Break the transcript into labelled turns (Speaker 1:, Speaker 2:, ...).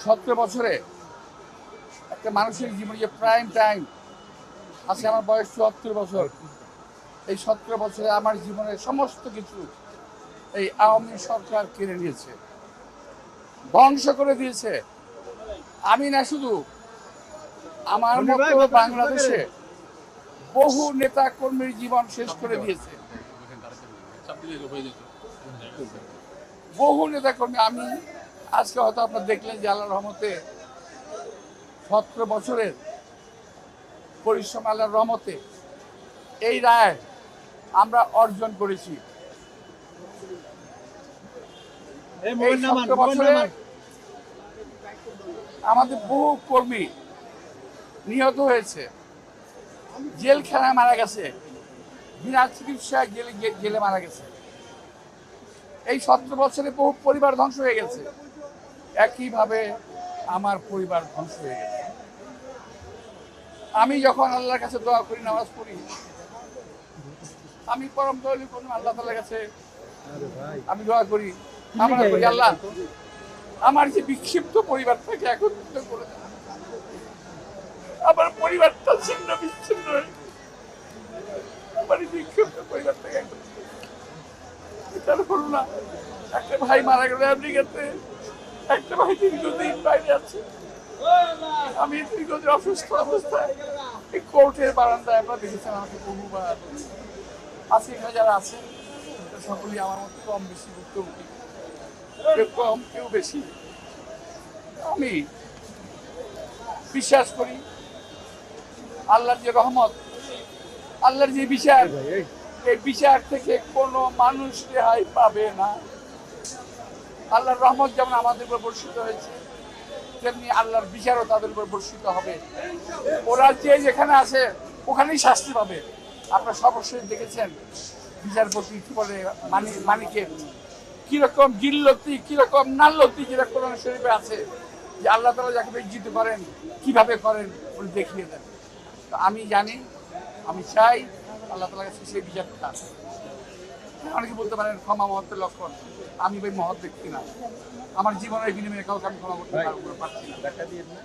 Speaker 1: 17 বছরে একটা মানুষের জীবনে যে প্রাইম টাইম আছে, আমার বয়স 74 বছর। এই 17 বছরে আমার জীবনের সমস্ত কিছু এই আওয়ামী সরকার কেড়ে নিয়েছে, ধ্বংস করে দিয়েছে। আমি না, শুধু আমার মতো বাংলাদেশে বহু নেতা কর্মীর জীবন শেষ করে দিয়েছে, বহু নেতা কর্মী। আমি আজকে হয়তো আপনারা দেখলেন যে আল্লাহর রহমতে 17 বছরের পরিশ্রম, আল্লাহর রহমতে এই রায় আমরা অর্জন করেছি। এই 17 বছরে আমাদের বহু কর্মী নিহত হয়েছে, জেলখানায় মারা গেছে, বিনা চিকিৎসায় জেলে মারা গেছে। এই 17 বছরে বহু পরিবার ধ্বংস হয়ে গেছে। একইভাবে আমার পরিবার ধ্বংস হয়ে গেছে। আমি যখন আল্লাহর কাছে দোয়া করি, নামাজ পড়ি, আমি পরম দয়ালু কোন আল্লাহ তাআলার কাছে আমি দোয়া করি, আমরা করি, আল্লাহ আমার যে বিক্ষিপ্ত পরিবারটাকে একত্রিত করে দেন। আমার পরিবারটা ছিন্ন বিচ্ছিন্ন হয়ে, আমার বিক্ষিপ্ত পরিবারটাকে একত্রিত এটার করুণা। একটা ভাই মারা গেল আমেরিকাতে, একটা ভাই দীর্ঘদিন বাইরে আছে। আমি দীর্ঘদিন অসুস্থ অবস্থায় এই কোর্টের বারান্দায়, আপনারা দেখেছেন আমাকে বহুবার। আজকে এখানে যারা আছেন সকলেই আমার মতো কম বেশি ভুক্তভোগী, কেউ কম কেউ বেশি। আমি বিশ্বাস করি আল্লাহর যে রহমত, আল্লাহর যে বিচার, এই বিচার থেকে কোনো মানুষ রেহাই পাবে না। আল্লাহর রহমত যেমন আমাদের উপর বর্ষিত হয়েছে, তেমনি আল্লাহর বিচারও তাদের উপর বর্ষিত হবে। ওরা যে যেখানে আছে ওখানেই শাস্তি পাবে। আপনারা সবসময় দেখেছেন বিচারপতি কি বলে, মানিকের কিরকম জিল্লতি, কিরকম নাল্লতি, যেটা কোরআন শরীফে আছে যে আল্লাহ তাআলা যাকে বেজ্জিত করেন কিভাবে করেন উনি দেখিয়ে দেন। তো আমি জানি, আমি চাই আল্লাহ তাআলার কাছে সেই বিচারটা। অনেকে বলতে পারেন ক্ষমা মহত্বের লক্ষণ, আমি ভাই মহৎ ব্যক্তি না, আমার জীবনের বিনিময়ে কাউকে আমি ক্ষমা করতে পারছি না।